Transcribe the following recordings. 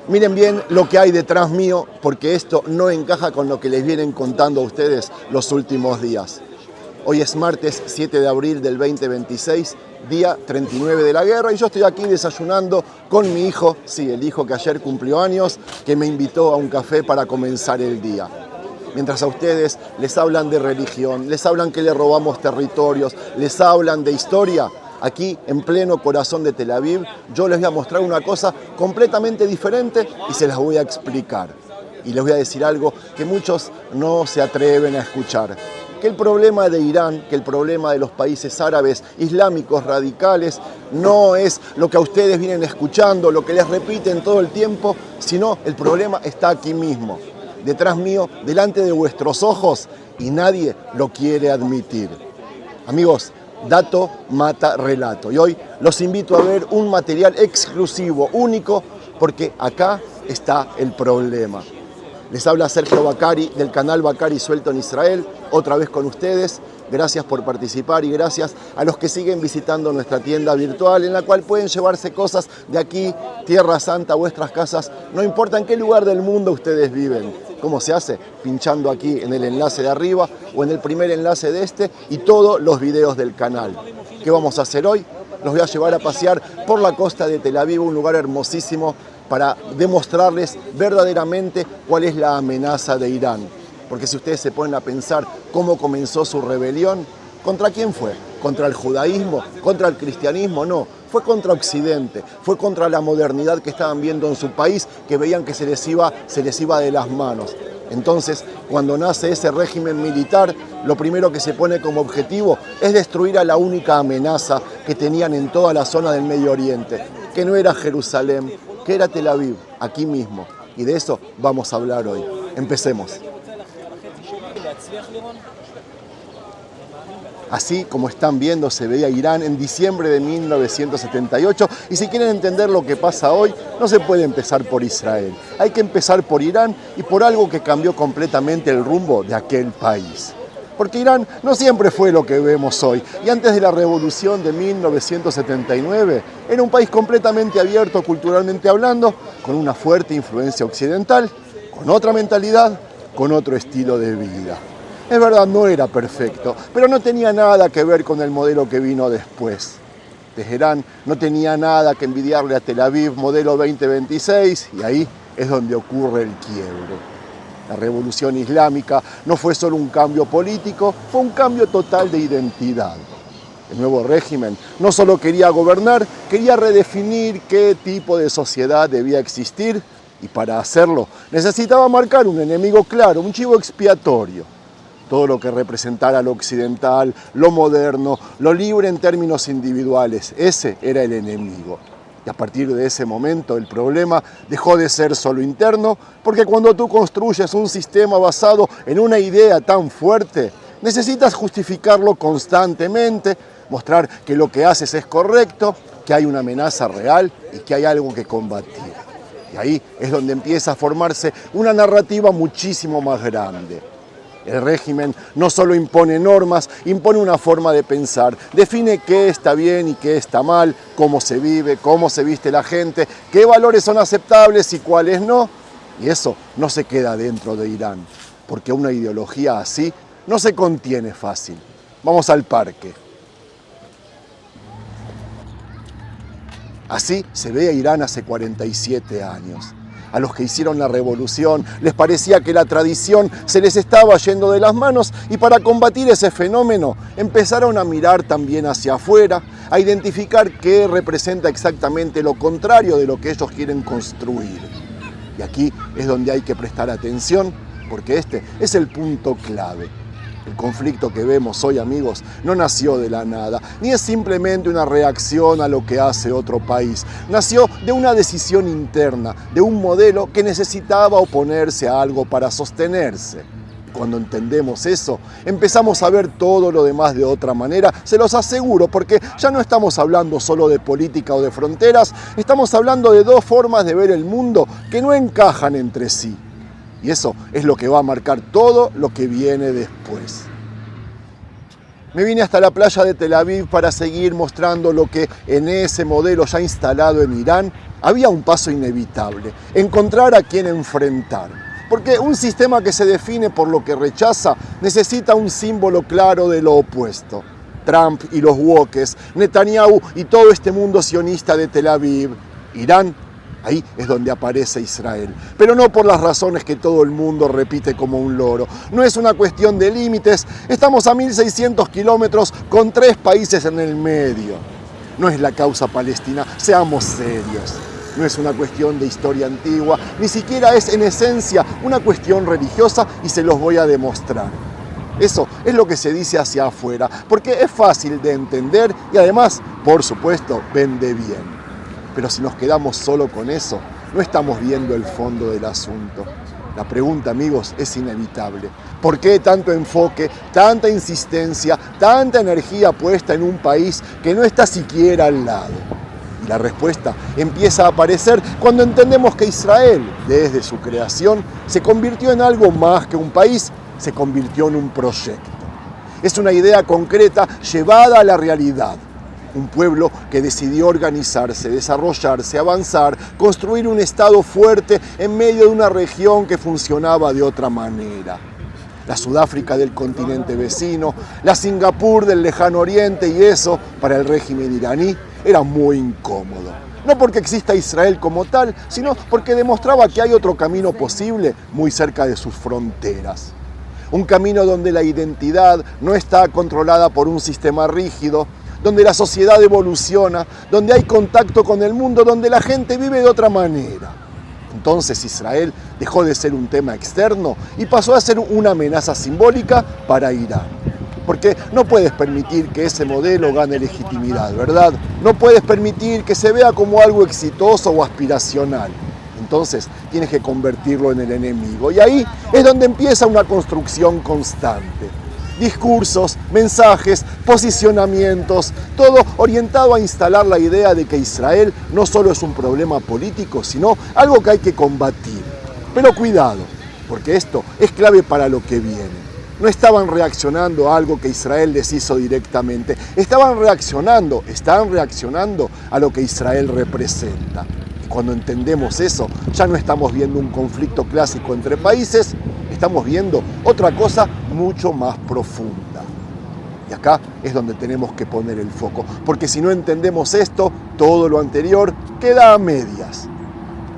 Miren bien lo que hay detrás mío, porque esto no encaja con lo que les vienen contando a ustedes los últimos días. Hoy es martes 7 de abril del 2026, día 39 de la guerra, y yo estoy aquí desayunando con mi hijo, sí, el hijo que ayer cumplió años, que me invitó a un café para comenzar el día. Mientras a ustedes les hablan de religión, les hablan que le robamos territorios, les hablan de historia, aquí en pleno corazón de Tel Aviv, yo les voy a mostrar una cosa completamente diferente y se las voy a explicar. Y les voy a decir algo que muchos no se atreven a escuchar. Que el problema de Irán, que el problema de los países árabes islámicos radicales no es lo que a ustedes vienen escuchando, lo que les repiten todo el tiempo, sino el problema está aquí mismo, detrás mío, delante de vuestros ojos, y nadie lo quiere admitir. Amigos, dato mata relato. Y hoy los invito a ver un material exclusivo, único, porque acá está el problema. Les habla Sergio Bacari del canal Bacari Suelto en Israel, otra vez con ustedes. Gracias por participar y gracias a los que siguen visitando nuestra tienda virtual, en la cual pueden llevarse cosas de aquí, Tierra Santa, vuestras casas, no importa en qué lugar del mundo ustedes viven. ¿Cómo se hace? Pinchando aquí en el enlace de arriba o en el primer enlace de este y todos los videos del canal. ¿Qué vamos a hacer hoy? Los voy a llevar a pasear por la costa de Tel Aviv, un lugar hermosísimo, para demostrarles verdaderamente cuál es la amenaza de Irán. Porque si ustedes se ponen a pensar cómo comenzó su rebelión, ¿contra quién fue? ¿Contra el judaísmo? ¿Contra el cristianismo? No, fue contra Occidente, fue contra la modernidad que estaban viendo en su país, que veían que se les iba de las manos. Entonces, cuando nace ese régimen militar, lo primero que se pone como objetivo es destruir a la única amenaza que tenían en toda la zona del Medio Oriente, que no era Jerusalén, que era Tel Aviv, aquí mismo. Y de eso vamos a hablar hoy. Empecemos. Así como están viendo, se veía Irán en diciembre de 1978. Y si quieren entender lo que pasa hoy, no se puede empezar por Israel. Hay que empezar por Irán y por algo que cambió completamente el rumbo de aquel país. Porque Irán no siempre fue lo que vemos hoy. Y antes de la revolución de 1979, era un país completamente abierto culturalmente hablando, con una fuerte influencia occidental, con otra mentalidad, con otro estilo de vida. Es verdad, no era perfecto, pero no tenía nada que ver con el modelo que vino después. Teherán no tenía nada que envidiarle a Tel Aviv modelo 2026, y ahí es donde ocurre el quiebre. La revolución islámica no fue solo un cambio político, fue un cambio total de identidad. El nuevo régimen no solo quería gobernar, quería redefinir qué tipo de sociedad debía existir, y para hacerlo necesitaba marcar un enemigo claro, un chivo expiatorio. Todo lo que representara lo occidental, lo moderno, lo libre en términos individuales, ese era el enemigo. Y a partir de ese momento el problema dejó de ser solo interno, porque cuando tú construyes un sistema basado en una idea tan fuerte, necesitas justificarlo constantemente, mostrar que lo que haces es correcto, que hay una amenaza real y que hay algo que combatir. Y ahí es donde empieza a formarse una narrativa muchísimo más grande. El régimen no solo impone normas, impone una forma de pensar, define qué está bien y qué está mal, cómo se vive, cómo se viste la gente, qué valores son aceptables y cuáles no. Y eso no se queda dentro de Irán, porque una ideología así no se contiene fácil. Vamos al parque. Así se ve a Irán hace 47 años. A los que hicieron la revolución les parecía que la tradición se les estaba yendo de las manos, y para combatir ese fenómeno empezaron a mirar también hacia afuera, a identificar qué representa exactamente lo contrario de lo que ellos quieren construir. Y aquí es donde hay que prestar atención, porque este es el punto clave. El conflicto que vemos hoy, amigos, no nació de la nada, ni es simplemente una reacción a lo que hace otro país. Nació de una decisión interna, de un modelo que necesitaba oponerse a algo para sostenerse. Cuando entendemos eso, empezamos a ver todo lo demás de otra manera, se los aseguro, porque ya no estamos hablando solo de política o de fronteras, estamos hablando de dos formas de ver el mundo que no encajan entre sí. Y eso es lo que va a marcar todo lo que viene después. Me vine hasta la playa de Tel Aviv para seguir mostrando lo que en ese modelo ya instalado en Irán había un paso inevitable, encontrar a quien enfrentar. Porque un sistema que se define por lo que rechaza necesita un símbolo claro de lo opuesto. Trump y los wokes, Netanyahu y todo este mundo sionista de Tel Aviv, Irán. Ahí es donde aparece Israel, pero no por las razones que todo el mundo repite como un loro. No es una cuestión de límites, estamos a 1.600 kilómetros con 3 países en el medio. No es la causa palestina, seamos serios. No es una cuestión de historia antigua, ni siquiera es en esencia una cuestión religiosa y se los voy a demostrar. Eso es lo que se dice hacia afuera, porque es fácil de entender y además, por supuesto, vende bien. Pero si nos quedamos solo con eso, no estamos viendo el fondo del asunto. La pregunta, amigos, es inevitable. ¿Por qué tanto enfoque, tanta insistencia, tanta energía puesta en un país que no está siquiera al lado? Y la respuesta empieza a aparecer cuando entendemos que Israel, desde su creación, se convirtió en algo más que un país, se convirtió en un proyecto. Es una idea concreta llevada a la realidad. Un pueblo que decidió organizarse, desarrollarse, avanzar, construir un Estado fuerte en medio de una región que funcionaba de otra manera. La Sudáfrica del continente vecino, la Singapur del lejano oriente, y eso, para el régimen iraní, era muy incómodo. No porque exista Israel como tal, sino porque demostraba que hay otro camino posible muy cerca de sus fronteras. Un camino donde la identidad no está controlada por un sistema rígido, donde la sociedad evoluciona, donde hay contacto con el mundo, donde la gente vive de otra manera. Entonces Israel dejó de ser un tema externo y pasó a ser una amenaza simbólica para Irán. Porque no puedes permitir que ese modelo gane legitimidad, ¿verdad? No puedes permitir que se vea como algo exitoso o aspiracional. Entonces tienes que convertirlo en el enemigo. Y ahí es donde empieza una construcción constante. Discursos, mensajes, posicionamientos, todo orientado a instalar la idea de que Israel no solo es un problema político, sino algo que hay que combatir. Pero cuidado, porque esto es clave para lo que viene. No estaban reaccionando a algo que Israel les hizo directamente, están reaccionando a lo que Israel representa. Y cuando entendemos eso, ya no estamos viendo un conflicto clásico entre países, estamos viendo otra cosa mucho más profunda. Y acá es donde tenemos que poner el foco, porque si no entendemos esto, todo lo anterior queda a medias.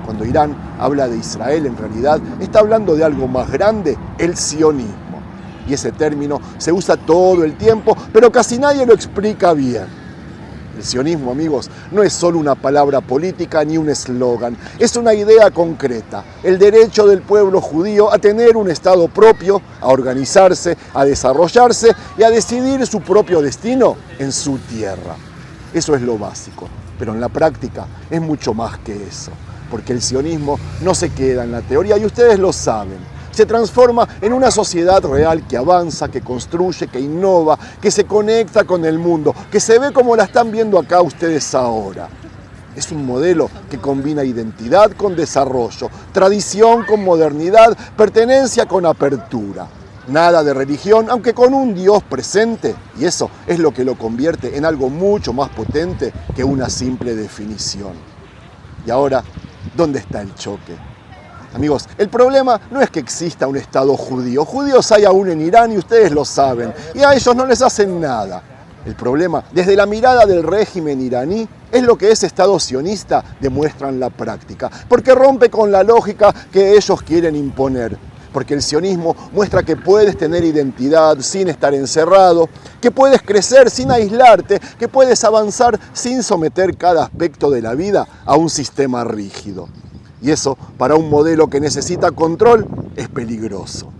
Cuando Irán habla de Israel, en realidad está hablando de algo más grande, el sionismo. Y ese término se usa todo el tiempo, pero casi nadie lo explica bien. El sionismo, amigos, no es solo una palabra política ni un eslogan, es una idea concreta, el derecho del pueblo judío a tener un Estado propio, a organizarse, a desarrollarse y a decidir su propio destino en su tierra. Eso es lo básico, pero en la práctica es mucho más que eso, porque el sionismo no se queda en la teoría y ustedes lo saben. Se transforma en una sociedad real que avanza, que construye, que innova, que se conecta con el mundo, que se ve como la están viendo acá ustedes ahora. Es un modelo que combina identidad con desarrollo, tradición con modernidad, pertenencia con apertura. Nada de religión, aunque con un Dios presente, y eso es lo que lo convierte en algo mucho más potente que una simple definición. Y ahora, ¿dónde está el choque? Amigos, el problema no es que exista un Estado judío. Judíos hay aún en Irán y ustedes lo saben. Y a ellos no les hacen nada. El problema, desde la mirada del régimen iraní, es lo que ese Estado sionista demuestra en la práctica. Porque rompe con la lógica que ellos quieren imponer. Porque el sionismo muestra que puedes tener identidad sin estar encerrado, que puedes crecer sin aislarte, que puedes avanzar sin someter cada aspecto de la vida a un sistema rígido. Y eso, para un modelo que necesita control, es peligroso.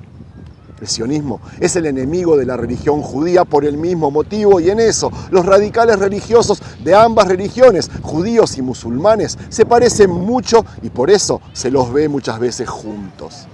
El sionismo es el enemigo de la religión judía por el mismo motivo, y en eso los radicales religiosos de ambas religiones, judíos y musulmanes, se parecen mucho y por eso se los ve muchas veces juntos.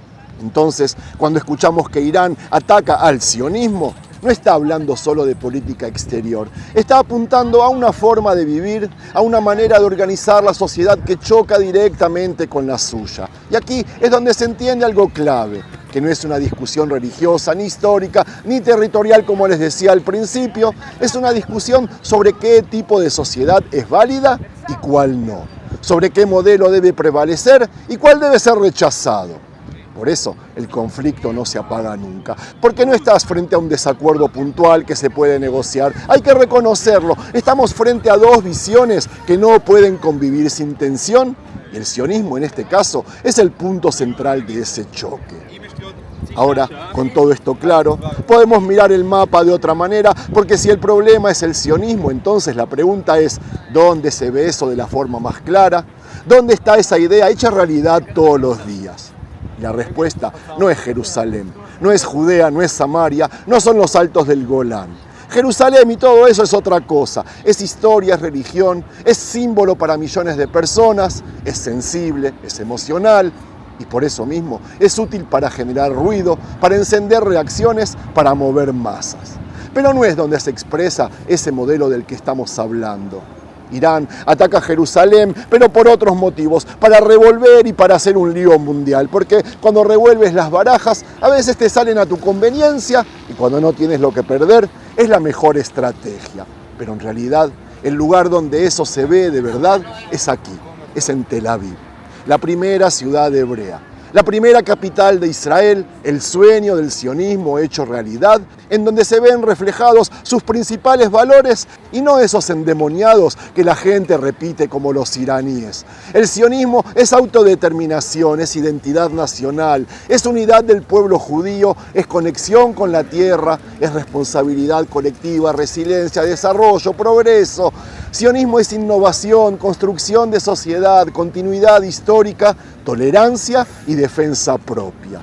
Entonces, cuando escuchamos que Irán ataca al sionismo, no está hablando solo de política exterior, está apuntando a una forma de vivir, a una manera de organizar la sociedad que choca directamente con la suya. Y aquí es donde se entiende algo clave. que no es una discusión religiosa, ni histórica, ni territorial, como les decía al principio. Es una discusión sobre qué tipo de sociedad es válida y cuál no, sobre qué modelo debe prevalecer y cuál debe ser rechazado. Por eso el conflicto no se apaga nunca, porque no estás frente a un desacuerdo puntual que se puede negociar. Hay que reconocerlo, estamos frente a dos visiones que no pueden convivir sin tensión, y el sionismo en este caso es el punto central de ese choque. Ahora, con todo esto claro, podemos mirar el mapa de otra manera, porque si el problema es el sionismo, entonces la pregunta es, ¿dónde se ve eso de la forma más clara? ¿Dónde está esa idea hecha realidad todos los días? La respuesta no es Jerusalén, no es Judea, no es Samaria, no son los altos del Golán. Jerusalén y todo eso es otra cosa, es historia, es religión, es símbolo para millones de personas, es sensible, es emocional y por eso mismo es útil para generar ruido, para encender reacciones, para mover masas. Pero no es donde se expresa ese modelo del que estamos hablando. Irán ataca Jerusalén, pero por otros motivos, para revolver y para hacer un lío mundial. Porque cuando revuelves las barajas, a veces te salen a tu conveniencia y cuando no tienes lo que perder, es la mejor estrategia. Pero en realidad, el lugar donde eso se ve de verdad es aquí, es en Tel Aviv, la primera ciudad hebrea. La primera capital de Israel, el sueño del sionismo hecho realidad, en donde se ven reflejados sus principales valores y no esos endemoniados que la gente repite como los iraníes. El sionismo es autodeterminación, es identidad nacional, es unidad del pueblo judío, es conexión con la tierra, es responsabilidad colectiva, resiliencia, desarrollo, progreso. Sionismo es innovación, construcción de sociedad, continuidad histórica, tolerancia y defensa propia.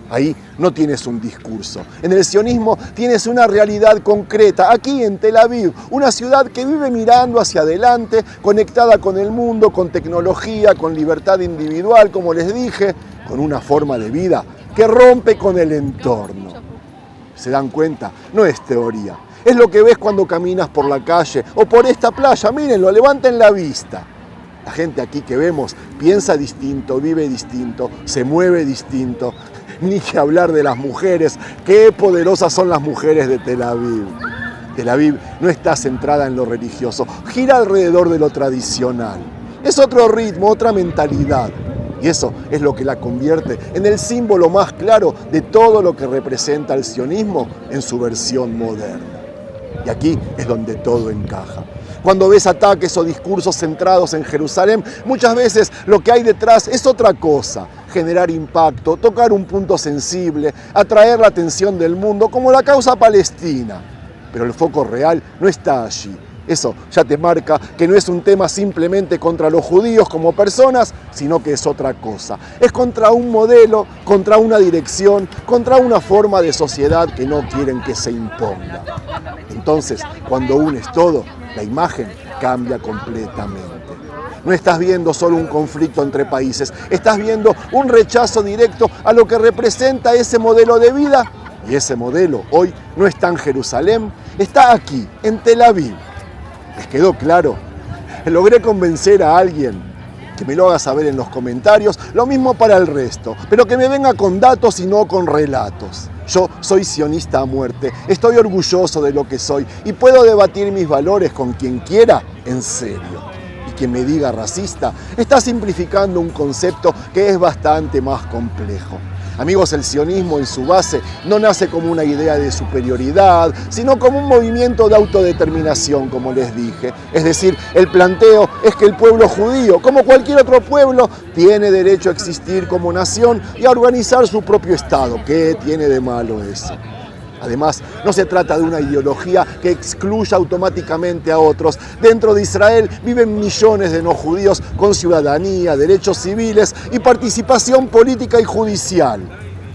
Ahí no tienes un discurso. En el sionismo tienes una realidad concreta. Aquí en Tel Aviv, una ciudad que vive mirando hacia adelante, conectada con el mundo, con tecnología, con libertad individual, como les dije, con una forma de vida que rompe con el entorno. ¿Se dan cuenta? No es teoría. Es lo que ves cuando caminas por la calle o por esta playa. Mírenlo, levanten la vista. La gente aquí que vemos piensa distinto, vive distinto, se mueve distinto. Ni que hablar de las mujeres. Qué poderosas son las mujeres de Tel Aviv. Tel Aviv no está centrada en lo religioso, gira alrededor de lo tradicional. Es otro ritmo, otra mentalidad. Y eso es lo que la convierte en el símbolo más claro de todo lo que representa el sionismo en su versión moderna. Y aquí es donde todo encaja. Cuando ves ataques o discursos centrados en Jerusalén, muchas veces lo que hay detrás es otra cosa. Generar impacto, tocar un punto sensible, atraer la atención del mundo, como la causa palestina. Pero el foco real no está allí. Eso ya te marca que no es un tema simplemente contra los judíos como personas, sino que es otra cosa. Es contra un modelo, contra una dirección, contra una forma de sociedad que no quieren que se imponga. Entonces, cuando unes todo, la imagen cambia completamente. No estás viendo solo un conflicto entre países, estás viendo un rechazo directo a lo que representa ese modelo de vida. Y ese modelo hoy no está en Jerusalén, está aquí, en Tel Aviv. ¿Les quedó claro? Logré convencer a alguien que me lo haga saber en los comentarios, lo mismo para el resto, pero que me venga con datos y no con relatos. Yo soy sionista a muerte, estoy orgulloso de lo que soy y puedo debatir mis valores con quien quiera en serio. Y quien me diga racista está simplificando un concepto que es bastante más complejo. Amigos, el sionismo en su base no nace como una idea de superioridad, sino como un movimiento de autodeterminación, como les dije. Es decir, el planteo es que el pueblo judío, como cualquier otro pueblo, tiene derecho a existir como nación y a organizar su propio Estado. ¿Qué tiene de malo eso? Además, no se trata de una ideología que excluya automáticamente a otros. Dentro de Israel viven millones de no judíos con ciudadanía, derechos civiles y participación política y judicial.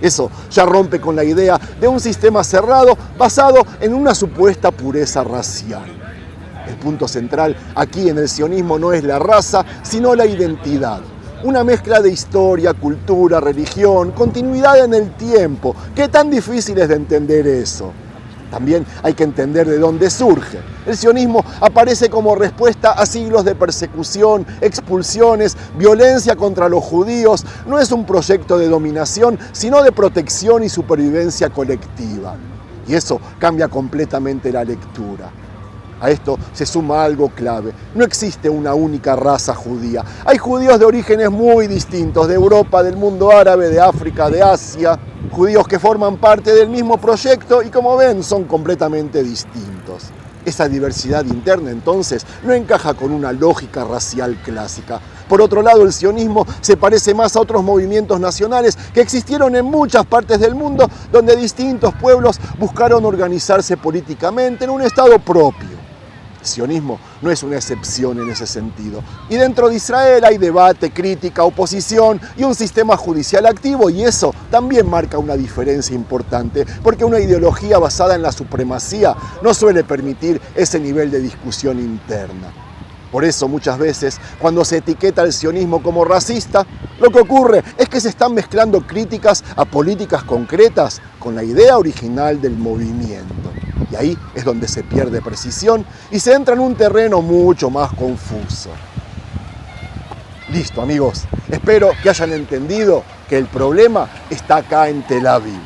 Eso ya rompe con la idea de un sistema cerrado basado en una supuesta pureza racial. El punto central aquí en el sionismo no es la raza, sino la identidad. Una mezcla de historia, cultura, religión, continuidad en el tiempo. ¿Qué tan difícil es de entender eso? También hay que entender de dónde surge. El sionismo aparece como respuesta a siglos de persecución, expulsiones, violencia contra los judíos. No es un proyecto de dominación, sino de protección y supervivencia colectiva. Y eso cambia completamente la lectura. A esto se suma algo clave. No existe una única raza judía. Hay judíos de orígenes muy distintos, de Europa, del mundo árabe, de África, de Asia. Judíos que forman parte del mismo proyecto y, como ven, son completamente distintos. Esa diversidad interna, entonces, no encaja con una lógica racial clásica. Por otro lado, el sionismo se parece más a otros movimientos nacionales que existieron en muchas partes del mundo, donde distintos pueblos buscaron organizarse políticamente en un estado propio. El sionismo no es una excepción en ese sentido. Y dentro de Israel hay debate, crítica, oposición y un sistema judicial activo, y eso también marca una diferencia importante, porque una ideología basada en la supremacía no suele permitir ese nivel de discusión interna. Por eso muchas veces, cuando se etiqueta el sionismo como racista, lo que ocurre es que se están mezclando críticas a políticas concretas con la idea original del movimiento. Y ahí es donde se pierde precisión y se entra en un terreno mucho más confuso. Listo, amigos. Espero que hayan entendido que el problema está acá en Tel Aviv.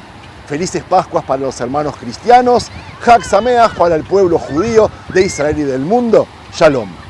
Felices Pascuas para los hermanos cristianos. Hag Sameach para el pueblo judío de Israel y del mundo. Shalom.